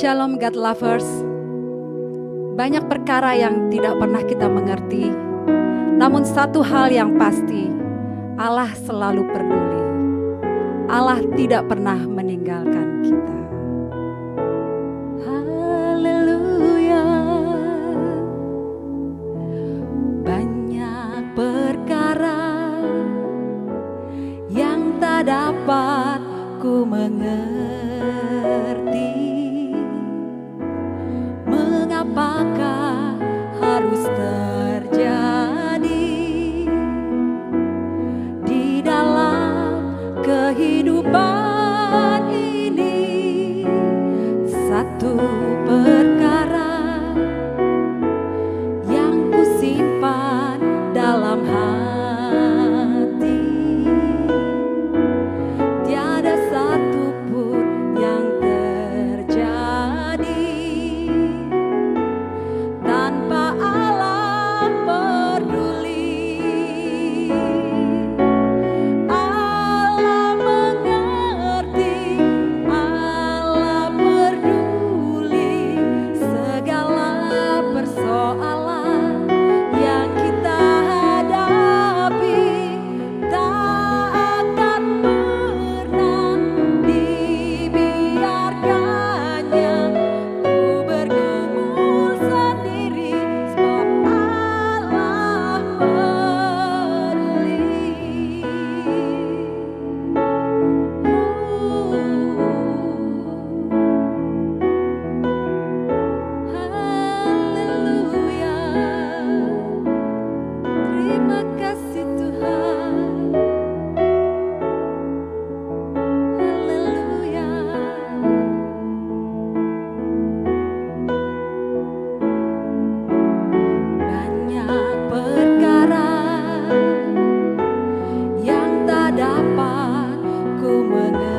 Shalom God lovers. Banyak perkara yang tidak pernah kita mengerti. Namun satu hal yang pasti, Allah selalu peduli. Allah tidak pernah meninggalkan kita. Haleluya. Banyak perkara yang tak dapat ku mengerti. Mengapakah harus terjadi di dalam kehidupan ini? Satu perkara yang ku simpan dalam hati, tiada satu pun yang terjadi tanpa Allah peduli. Allah mengerti, Allah peduli segala persoalan yang kita hadapi. Tak akan pernah dibiarkannya ku bergumul sendiri, sebab Allah peduli. Haleluya. Terima kasih Tuhan. Haleluya. Banyak perkara yang tak dapat ku mengerti.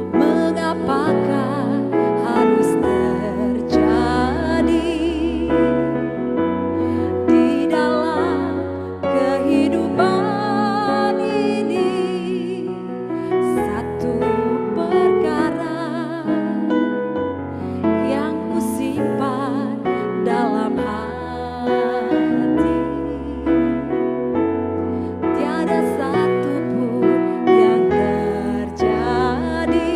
Mengapakah harus terjadi di dalam kehidupan ini? Satu perkara yang ku simpan dalam hati, tiada satu pun yang terjadi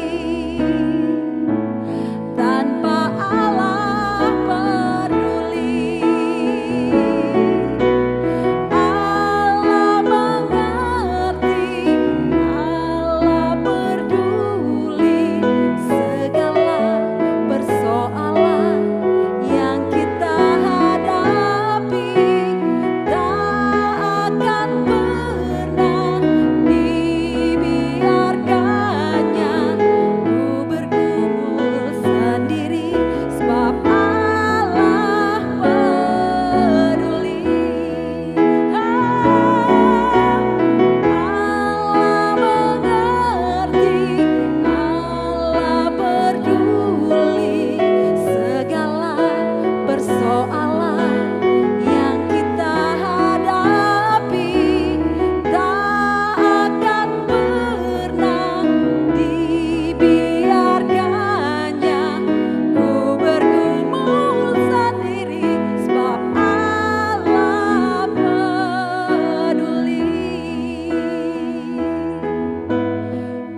tanpa Allah peduli. Allah mengerti, Allah peduli segala persoalan yang kita hadapi. Tak akan pernah dibiarkannya ku bergumul sendiri, sebab Allah peduli. Allah mengerti, Allah peduli segala persoalan yang kita hadapi. Tak akan pernah dibiarkannya ku bergumul sendiri, sebab Allah peduli.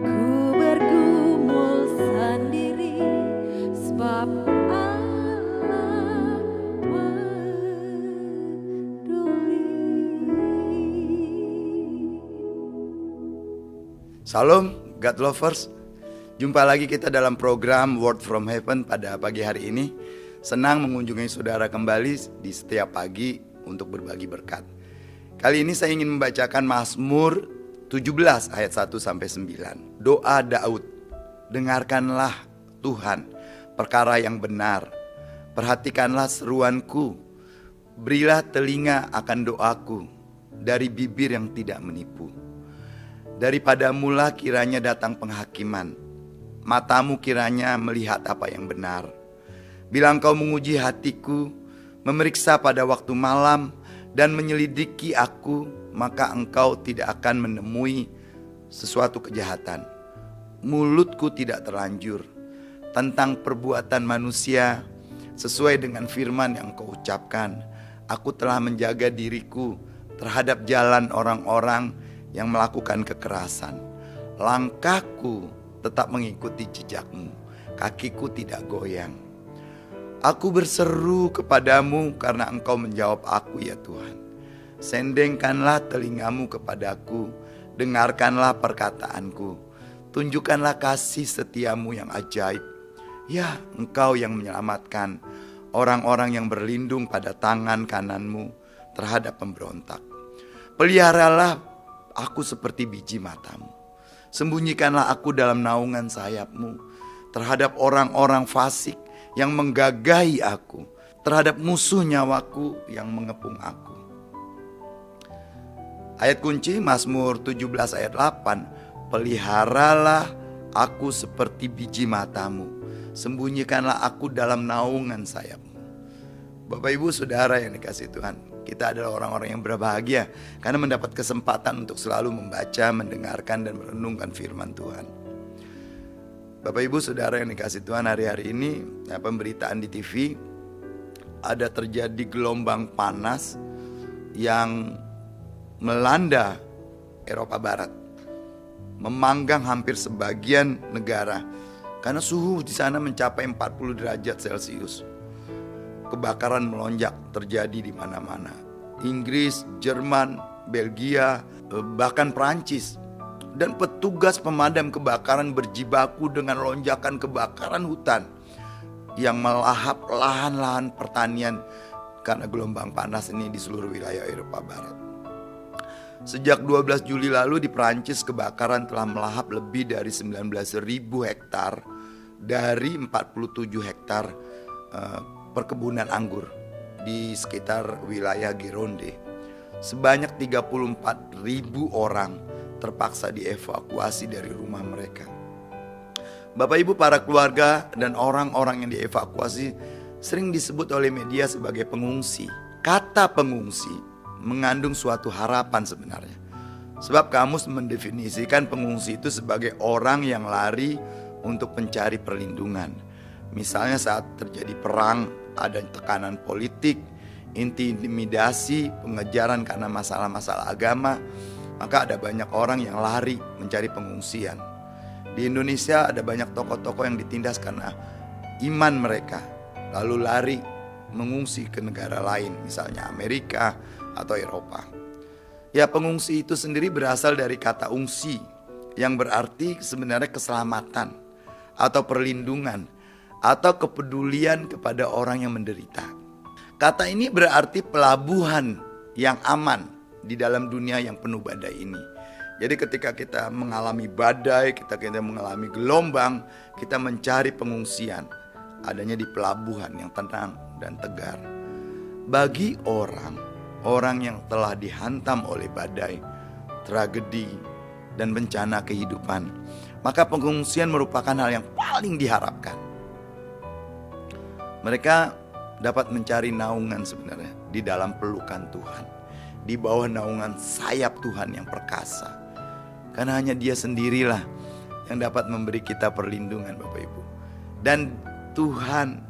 Ku bergumul sendiri, sebab Allah peduli. Salam God lovers. Jumpa lagi kita dalam program Word from Heaven pada pagi hari ini. Senang mengunjungi saudara kembali di setiap pagi untuk berbagi berkat. Kali ini saya ingin membacakan Mazmur 17 ayat 1 sampai 9. Doa Daud. Dengarkanlah Tuhan perkara yang benar. Perhatikanlah seruanku. Berilah telinga akan doaku dari bibir yang tidak menipu. Daripadamulah kiranya datang penghakiman. Matamu kiranya melihat apa yang benar. Bila engkau menguji hatiku, memeriksa pada waktu malam, dan menyelidiki aku, maka engkau tidak akan menemui sesuatu kejahatan. mulutku tidak terlanjur tentang perbuatan manusia sesuai dengan firman yang Kau ucapkan. Aku telah menjaga diriku terhadap jalan orang-orang yang melakukan kekerasan. Langkahku tetap mengikuti jejak-Mu, kakiku tidak goyang. Aku berseru kepadamu karena Engkau menjawab aku ya Tuhan. Sendengkanlah telingamu kepadaku, dengarkanlah perkataanku. Tunjukkanlah kasih setiamu yang ajaib. Ya, Engkau yang menyelamatkan orang-orang yang berlindung pada tangan kananmu terhadap pemberontak. Peliharalah aku seperti biji matamu. Sembunyikanlah aku dalam naungan sayapmu terhadap orang-orang fasik yang menggagahi aku, terhadap musuh nyawaku yang mengepung aku. Ayat kunci Mazmur 17 ayat 8. Peliharalah aku seperti biji matamu, sembunyikanlah aku dalam naungan sayapmu. Bapak ibu saudara yang dikasihi Tuhan, kita adalah orang-orang yang berbahagia karena mendapat kesempatan untuk selalu membaca, mendengarkan, dan merenungkan firman Tuhan. Bapak ibu saudara yang dikasihi Tuhan, hari-hari ini pemberitaan di TV ada terjadi gelombang panas yang melanda Eropa Barat, memanggang hampir sebagian negara karena suhu di sana mencapai 40 derajat Celcius. Kebakaran melonjak terjadi di mana-mana. Inggris, Jerman, Belgia, bahkan Prancis. Dan petugas pemadam kebakaran berjibaku dengan lonjakan kebakaran hutan yang melahap lahan-lahan pertanian karena gelombang panas ini di seluruh wilayah Eropa Barat. Sejak 12 Juli lalu di Prancis kebakaran telah melahap lebih dari 19.000 hektar dari 47 hektar perkebunan anggur di sekitar wilayah Gironde. Sebanyak 34.000 orang terpaksa dievakuasi dari rumah mereka. Bapak ibu, para keluarga dan orang-orang yang dievakuasi sering disebut oleh media sebagai pengungsi. Kata pengungsi mengandung suatu harapan sebenarnya. Sebab kamus mendefinisikan pengungsi itu sebagai orang yang lari untuk mencari perlindungan. Misalnya saat terjadi perang, ada tekanan politik, intimidasi, pengejaran karena masalah-masalah agama, maka ada banyak orang yang lari mencari pengungsian. Di Indonesia ada banyak tokoh-tokoh yang ditindas karena iman mereka, lalu lari mengungsi ke negara lain, misalnya Amerika atau Eropa. Ya, pengungsi itu sendiri berasal dari kata ungsi, yang berarti sebenarnya keselamatan atau perlindungan atau kepedulian kepada orang yang menderita. Kata ini berarti pelabuhan yang aman di dalam dunia yang penuh badai ini. Jadi ketika kita mengalami badai, kita mengalami gelombang, kita mencari pengungsian, adanya di pelabuhan yang tenang dan tegar. Bagi orang yang telah dihantam oleh badai, tragedi, dan bencana kehidupan, maka pengungsian merupakan hal yang paling diharapkan. Mereka dapat mencari naungan sebenarnya di dalam pelukan Tuhan, di bawah naungan sayap Tuhan yang perkasa. Karena hanya Dia sendirilah yang dapat memberi kita perlindungan, Bapak Ibu. Dan Tuhan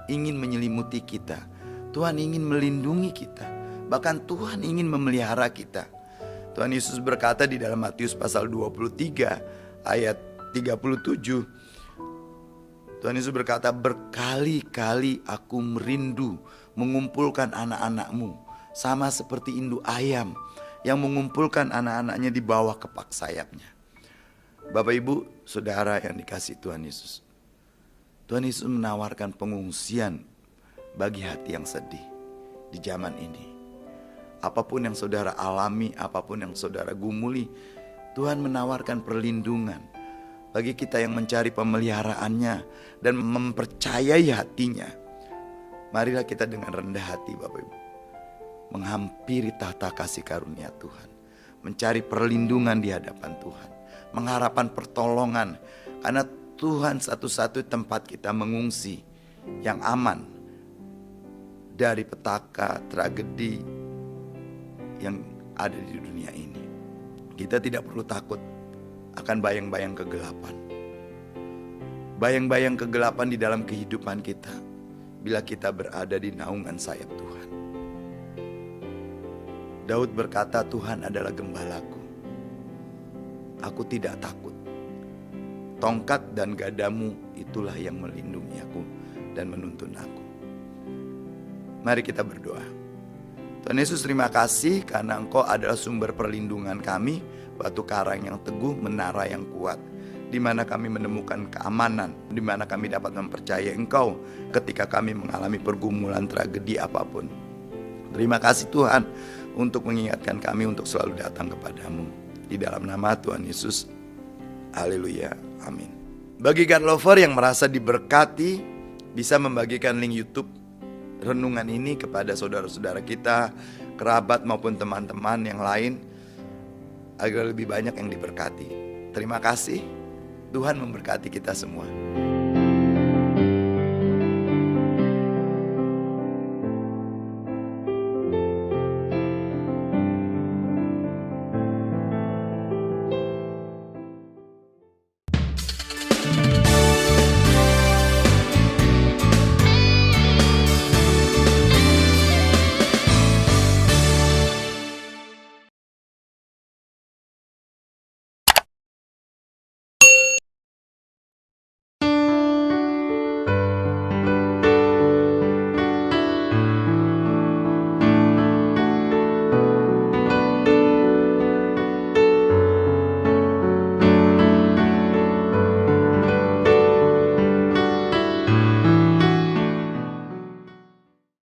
ingin menyelimuti kita. Tuhan ingin melindungi kita. Bahkan Tuhan ingin memelihara kita. Tuhan Yesus berkata di dalam Matius pasal 23 ayat 37. Tuhan Yesus berkata, berkali-kali aku merindu mengumpulkan anak-anakmu, sama seperti induk ayam yang mengumpulkan anak-anaknya di bawah kepak sayapnya. Bapak ibu saudara yang dikasihi Tuhan Yesus, Tuhan Yesus menawarkan pengungsian bagi hati yang sedih di zaman ini. Apapun yang saudara alami, apapun yang saudara gumuli, Tuhan menawarkan perlindungan bagi kita yang mencari pemeliharaannya dan mempercayai hatinya. Marilah kita dengan rendah hati, Bapak Ibu, menghampiri tahta kasih karunia Tuhan, mencari perlindungan di hadapan Tuhan, mengharapkan pertolongan, karena Tuhan satu-satu tempat kita mengungsi yang aman dari petaka, tragedi yang ada di dunia ini. Kita tidak perlu takut akan bayang-bayang kegelapan. bayang-bayang kegelapan di dalam kehidupan kita bila kita berada di naungan sayap Tuhan. Daud berkata, Tuhan adalah gembalaku, aku tidak takut. Tongkat dan gadamu itulah yang melindungi aku dan menuntun aku. Mari kita berdoa. Tuhan Yesus, terima kasih karena Engkau adalah sumber perlindungan kami, batu karang yang teguh, menara yang kuat, di mana kami menemukan keamanan, di mana kami dapat mempercayai Engkau ketika kami mengalami pergumulan tragedi apapun. Terima kasih Tuhan untuk mengingatkan kami untuk selalu datang kepadamu. Di dalam nama Tuhan Yesus, haleluya, amin. Bagi God lover yang merasa diberkati, bisa membagikan link YouTube renungan ini kepada saudara-saudara kita, kerabat maupun teman-teman yang lain, agar lebih banyak yang diberkati. Terima kasih, Tuhan memberkati kita semua.